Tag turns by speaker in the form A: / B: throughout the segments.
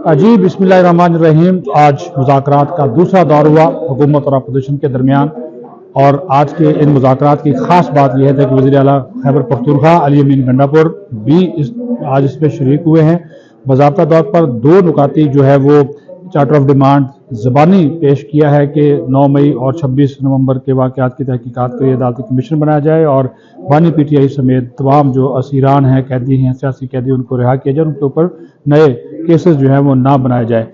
A: जी बिस्मिल्लाहिर्रहमानिर्रहीम। आज मुज़ाकरात का दूसरा दौर हुआ हुकूमत और अपोजिशन के दरमियान, और आज के इन मुज़ाकरात की ख़ास बात यह है कि वज़ीर आला खैबर पख्तूनख्वा अली अमीन गंडापुर भी आज इसमें शरीक हुए हैं। बाज़ाब्ता तौर पर दो नुकाती जो है वो चार्टर ऑफ डिमांड ज़बानी पेश किया है कि 9 मई और 26 नवंबर के वाक़यात की तहकीकात के लिए अदालती कमीशन बनाया जाए और बानी PTI समेत तमाम जो असीरान हैं, कैदी हैं, सियासी कैदी, उनको रिहा किया जाए, उनके ऊपर नए केसेस जो हैं वो ना बनाए जाए।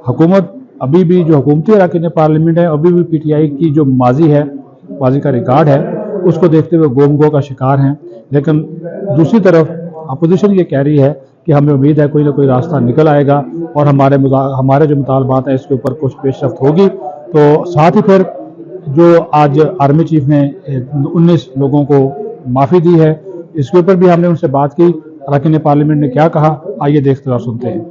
A: हुकूमत अभी भी जो हुकूमती अरकान पार्लियामेंट है, अभी भी PTI की जो माजी का रिकॉर्ड है उसको देखते हुए गोमगो का शिकार हैं। लेकिन दूसरी तरफ अपोजिशन ये कह रही है कि हमें उम्मीद है कोई ना कोई रास्ता निकल आएगा और हमारे जो मुतालबात हैं इसके ऊपर कुछ पेशरफ्त होगी। तो साथ ही फिर जो आज आर्मी चीफ ने 19 लोगों को माफ़ी दी है, इसके ऊपर भी हमने उनसे बात की। अरकान पार्लियामेंट ने क्या कहा, आइए देखते और सुनते हैं।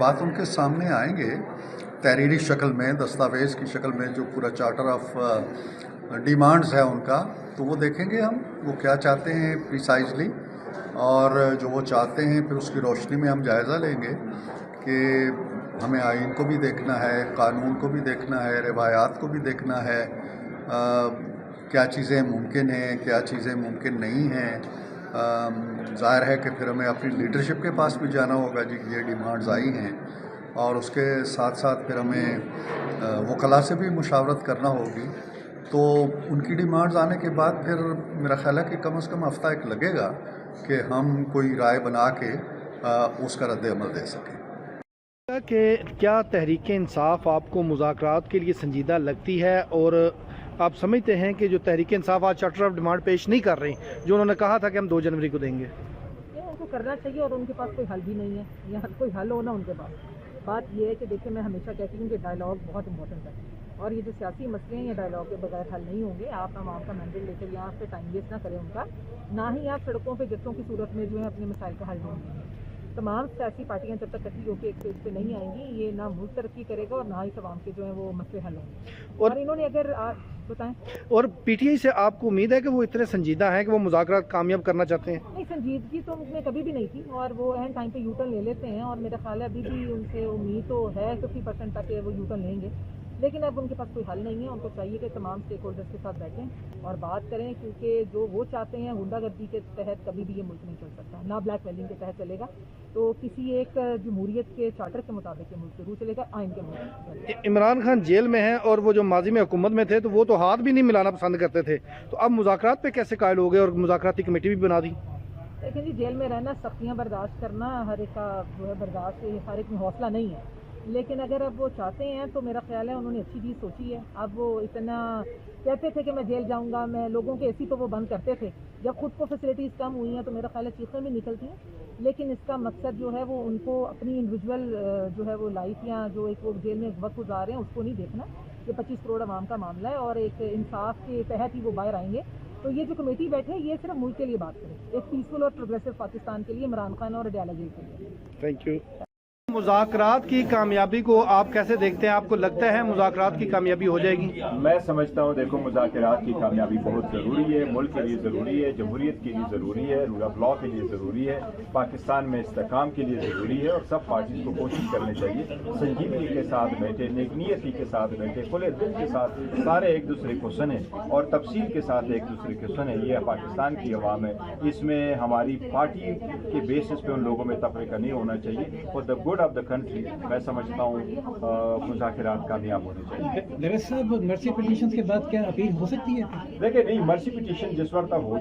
B: बात उनके सामने आएंगे तहरीरी शक्ल में, दस्तावेज़ की शक्ल में, जो पूरा चार्टर ऑफ डिमांड्स है उनका, तो वो देखेंगे हम वो क्या चाहते हैं प्रिसाइजली, और जो वो चाहते हैं फिर उसकी रोशनी में हम जायज़ा लेंगे कि हमें आइन को भी देखना है, कानून को भी देखना है, रिवायात को भी देखना है, क्या चीज़ें मुमकिन हैं, क्या चीज़ें मुमकिन नहीं हैं। ज़ाहिर है कि फिर हमें अपनी लीडरशिप के पास भी जाना होगा जी, ये डिमांड्स आई हैं, और उसके साथ साथ फिर हमें वकला से भी मुशावरत करना होगी। तो उनकी डिमांड्स आने के बाद फिर मेरा ख्याल है कि कम से कम हफ्ता एक लगेगा कि हम कोई राय बना के उसका रद्द-ए-अमल दे सकें।
C: कि क्या तहरीक इंसाफ आपको मुज़ाकरात के लिए संजीदा लगती है, और आप समझते हैं कि जो तहरीक इंसाफ आज चार्टर ऑफ डिमांड पेश नहीं कर रही, जो उन्होंने कहा था कि हम 2 जनवरी को देंगे,
D: ये उनको करना चाहिए, और उनके पास कोई हल भी नहीं है, या कोई हल हो ना उनके पास। बात ये है कि देखिए, मैं हमेशा कहती हूँ कि डायलॉग बहुत इंपॉर्टेंट है, और ये जो सियासी मसले हैं ये डायलॉग के बगैर हल नहीं होंगे। आप आवाम का मैंडेट लेकर यहाँ पे टाइम वेस्ट ना करें उनका, ना ही आप सड़कों पे जत्थों की सूरत में जो है अपने मसाइल का हल ढूंढेंगे। तमाम सियासी पार्टियां जब तक इकट्ठी होकर एक पेज पे नहीं आएंगी, ये ना मुल्क तरक्की करेगा और ना ही आवाम के जो है वो मसले हल होंगे। और इन्होंने अगर बताएं,
C: और PTI से आपको उम्मीद है कि वो इतने संजीदा हैं कि वो मुज़ाकरात कामयाब करना चाहते हैं?
D: नहीं, संजीदगी तो उनमें कभी भी नहीं थी, और वो एंड टाइम पे यूटर्न ले लेते हैं, और मेरा ख्याल है अभी भी उनसे उम्मीद तो है 50% तक वो यूटर्न लेंगे। लेकिन अब उनके पास कोई हल नहीं है। उनको चाहिए कि तमाम स्टेक होल्डर्स के साथ बैठें और बात करें, क्योंकि जो वो चाहते हैं गुंडागर्दी के तहत कभी भी ये मुल्क नहीं चल सकता, ना ब्लैक मेलिंग के तहत चलेगा। तो किसी एक जमहूरियत के चार्टर के मुताबिक ये मुल्क जरूर चलेगा, आइन के मुताबिक।
C: इमरान खान जेल में हैं, और वो जो माजी में हुकूमत में थे तो वो तो हाथ भी नहीं मिलाना पसंद करते थे, तो अब मुज़ाकरात पे कैसे कायल हो गए और मुज़ाकराती कमेटी भी बना दी?
D: लेकिन जी, जेल में रहना, सख्तियाँ बर्दाश्त करना हर एक का जो है बर्दाश्त, हर एक में हौसला नहीं है। लेकिन अगर अब वो चाहते हैं तो मेरा ख्याल है उन्होंने अच्छी चीज़ सोची है। अब वो इतना कहते थे कि मैं जेल जाऊंगा, मैं लोगों के AC तो वो बंद करते थे, जब खुद को फैसिलिटीज़ कम हुई हैं तो मेरा ख्याल है चीखें भी निकलती हैं। लेकिन इसका मकसद जो है वो उनको अपनी इंडिविजुअल जो है वो लाइफ, या जो एक वो जेल में वक्त गुजार रहे हैं, उसको नहीं देखना। ये 25 करोड़ आवाम का मामला है, और एक इंसाफ के तहत ही वो बाहर आएंगे। तो ये जो कमेटी बैठे, ये सिर्फ मुल्क के लिए बात करें, एक पीसफुल और प्रोग्रेसिव पाकिस्तान के लिए, इमरान खान और अडयाला जेल के लिए।
C: Thank you. मुज़ाकरात की कामयाबी को आप कैसे देखते हैं? आपको लगता है मुज़ाकरात की कामयाबी हो जाएगी?
E: मैं समझता हूँ, देखो, मुज़ाकरात की कामयाबी बहुत ज़रूरी है, मुल्क के लिए ज़रूरी है, जमहूरियत के लिए ज़रूरी है, रूल ऑफ लॉ के लिए ज़रूरी है, पाकिस्तान में इस्तेकाम के लिए ज़रूरी है। और सब पार्टीज को कोशिश करनी चाहिए संजीदगी के साथ बैठे, नेकनीयती के साथ बैठे, खुले दिल के साथ सारे एक दूसरे को सुने और तफसील के साथ एक दूसरे को सुने। ये पाकिस्तान की अवाम है, इसमें हमारी पार्टी के बेसिस पे उन लोगों में तफरीका नहीं होना चाहिए। For the good of the country मैं समझता हूँ मुज़ाकरात कामयाब होने चाहिए।
F: दरअसल साहब, मर्सी पिटीशन के बाद क्या अपील हो सकती है?
E: देखिए, नहीं, मर्सी पिटीशन जिस वक्त तक हो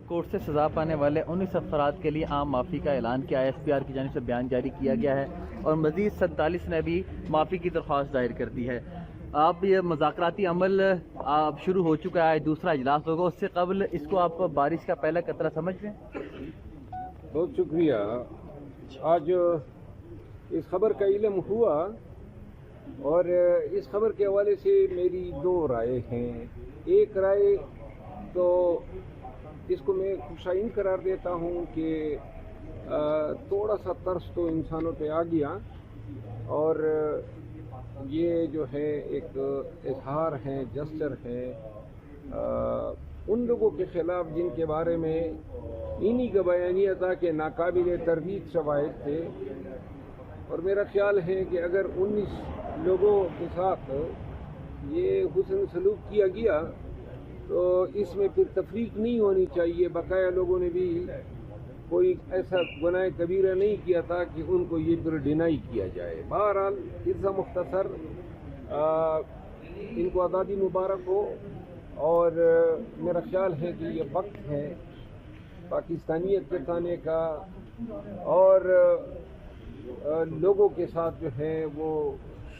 G: कोर्ट से सज़ा पाने वाले 19 अफराद के लिए आम माफ़ी का ऐलान किया है। SPR की जानिब से बयान जारी किया गया है, और मज़ीद 47 ने भी माफ़ी की दरख्वास्त दायर कर दी है। आप ये मुज़ाकराती अमल आप शुरू हो चुका है, दूसरा इजलास होगा, उससे कबल इसको आप बारिश का पहला कतरा समझ रहे हैं?
H: बहुत शुक्रिया। आज इस खबर का इल्म हुआ, और इस खबर के हवाले से मेरी 2 राय हैं। एक राय तो इसको मैं खुशाइन करार देता हूँ कि थोड़ा सा तर्स तो इंसानों पे आ गया, और ये जो है एक इजहार है, जस्चर है उन लोगों के ख़िलाफ़ जिनके बारे में इन्हीं का बयानिया था कि नाकाबिल तरदीद शवाहिद थे, اور میرا خیال ہے کہ اگر 19 لوگوں کے ساتھ یہ حسن سلوک کیا گیا تو اس میں پھر تفریق نہیں ہونی چاہیے. بقایا لوگوں نے بھی کوئی ایسا گناہ کبیرہ نہیں کیا تھا کہ ان کو یہ پھر ڈینائی کیا جائے. بہرحال اس مختصر ان کو آزادی مبارک ہو. اور میرا خیال ہے کہ یہ وقت ہے پاکستانیت جتانے کا اور لوگوں کے ساتھ جو ہے وہ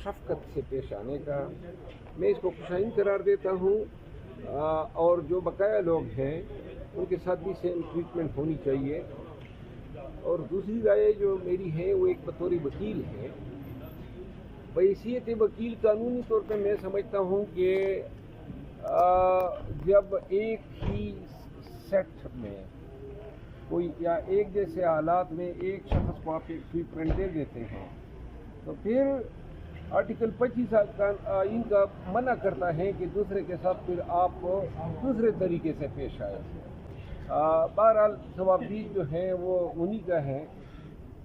H: شفقت سے پیش آنے کا. میں اس کو خوشائن قرار دیتا ہوں. اور جو بقایا لوگ ہیں ان کے ساتھ بھی سیم ٹریٹمنٹ ہونی چاہیے. اور دوسری رائے جو میری ہے وہ ایک بطور وکیل ہے. بحیثیت وکیل قانونی طور پہ میں سمجھتا ہوں کہ جب ایک ہی سیٹ میں کوئی یا ایک جیسے حالات میں ایک شخص کو آپ ایک ٹریٹمنٹ دے دیتے ہیں تو پھر آرٹیکل 25 آئین کا منع کرتا ہے کہ دوسرے کے ساتھ پھر آپ دوسرے طریقے سے پیش آئے. بہرحال ثوابدید جو ہے وہ انہی کا ہے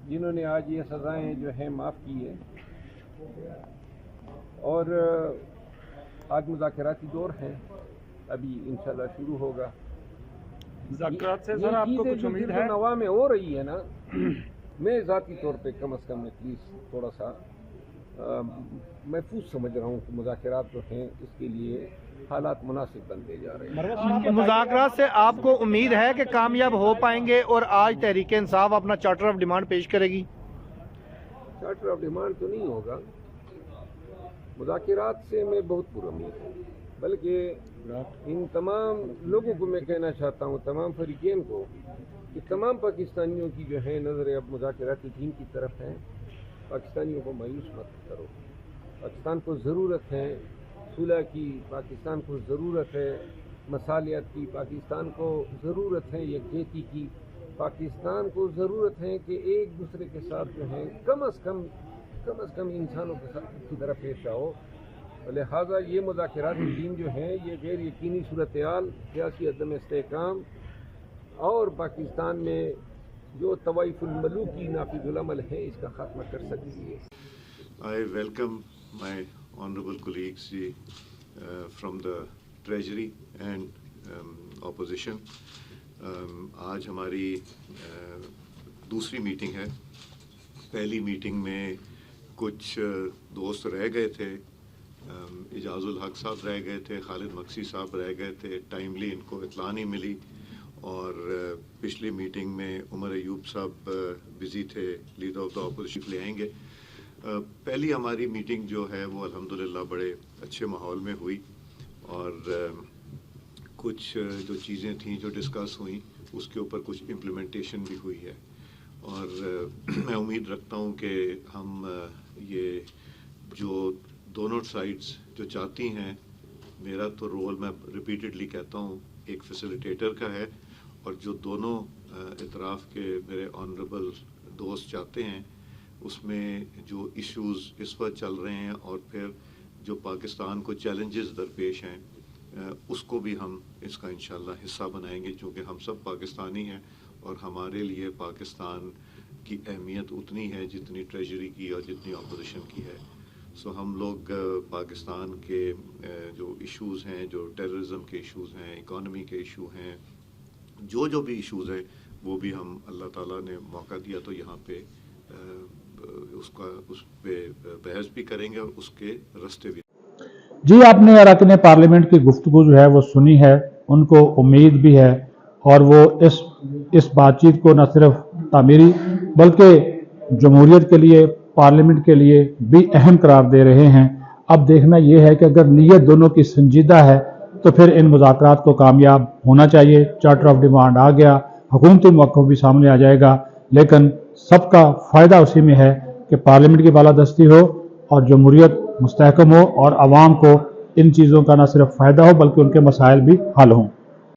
H: جنہوں نے آج یہ سزائیں جو ہیں معاف کی ہے. اور آج مذاکراتی دور ہے, ابھی انشاءاللہ شروع ہوگا.
I: مذاکرات سے سر آپ کو کچھ امید ہے؟
H: نوا میں ہو رہی ہے نا, میں ذاتی طور پہ کم از کم تھوڑا سا محفوظ سمجھ رہا ہوں کہ مذاکرات جو ہیں اس کے لیے حالات مناسب بنتے جا رہے ہیں.
C: مذاکرات سے آپ کو امید ہے کہ کامیاب ہو پائیں گے اور آج تحریک انصاف اپنا چارٹر آف ڈیمانڈ پیش کرے گی؟
H: چارٹر آف ڈیمانڈ تو نہیں ہوگا. مذاکرات سے میں بہت پر امید ہوں, بلکہ ان تمام لوگوں کو میں کہنا چاہتا ہوں, تمام فریقین کو, کہ تمام پاکستانیوں کی جو ہے نظر اب مذاکراتی ٹیم کی طرف ہے. پاکستانیوں کو مایوس مت کرو. پاکستان کو ضرورت ہے صلح کی, پاکستان کو ضرورت ہے مصالحت کی, پاکستان کو ضرورت ہے یکجہتی کی, پاکستان کو ضرورت ہے کہ ایک دوسرے کے ساتھ جو ہے کم از کم انسانوں کے ساتھ کی طرف پیش آؤ. لہٰذا یہ مذاکراتی ٹیم جو ہے یہ غیر یقینی صورتحال, سیاسی عدم استحکام اور پاکستان میں جو طوائف الملوکی نافذ العمل ہے اس کا خاتمہ کر سکتی ہے.
J: I welcome my honorable colleagues from the Treasury and opposition. آج ہماری دوسری میٹنگ ہے. پہلی میٹنگ میں کچھ دوست رہ گئے تھے, اعجاز الحق صاحب رہ گئے تھے, خالد مکسی صاحب رہ گئے تھے, ٹائملی ان کو اطلاع نہیں ملی. اور پچھلی میٹنگ میں عمر ایوب صاحب بزی تھے, لیڈر آف دا اپوزیشن لے آئیں گے. پہلی ہماری میٹنگ جو ہے وہ الحمدللہ بڑے اچھے ماحول میں ہوئی, اور کچھ جو چیزیں تھیں جو ڈسکس ہوئیں اس کے اوپر کچھ امپلیمنٹیشن بھی ہوئی ہے. اور میں امید رکھتا ہوں کہ ہم یہ جو دونوں سائڈز جو چاہتی ہیں, میرا تو رول میں ریپیٹڈلی کہتا ہوں ایک فیسیلیٹیٹر کا ہے, اور جو دونوں اطراف کے میرے آنریبل دوست چاہتے ہیں اس میں جو ایشوز اس وقت چل رہے ہیں اور پھر جو پاکستان کو چیلنجز درپیش ہیں اس کو بھی ہم اس کا انشاءاللہ حصہ بنائیں گے, چونکہ ہم سب پاکستانی ہیں اور ہمارے لیے پاکستان کی اہمیت اتنی ہے جتنی ٹریجری کی اور جتنی اپوزیشن کی ہے. سو ہم لوگ پاکستان کے جو ایشوز ہیں, جو ٹیررزم کے ایشوز ہیں, اکانومی کے ایشو ہیں, جو بھی ایشوز ہیں وہ بھی ہم اللہ تعالیٰ نے موقع دیا تو یہاں پہ اس پہ بحث بھی کریں گے اور اس کے راستے بھی.
A: جی, آپ نے اراکین پارلیمنٹ کی گفتگو جو ہے وہ سنی ہے, ان کو امید بھی ہے اور وہ اس بات چیت کو نہ صرف تعمیری بلکہ جمہوریت کے لیے, پارلیمنٹ کے لیے بھی اہم قرار دے رہے ہیں. اب دیکھنا یہ ہے کہ اگر نیت دونوں کی سنجیدہ ہے تو پھر ان مذاکرات کو کامیاب ہونا چاہیے. چارٹر آف ڈیمانڈ آ گیا, حکومتی موقف بھی سامنے آ جائے گا, لیکن سب کا فائدہ اسی میں ہے کہ پارلیمنٹ کی بالادستی ہو اور جمہوریت مستحکم ہو اور عوام کو ان چیزوں کا نہ صرف فائدہ ہو بلکہ ان کے مسائل بھی حل ہوں.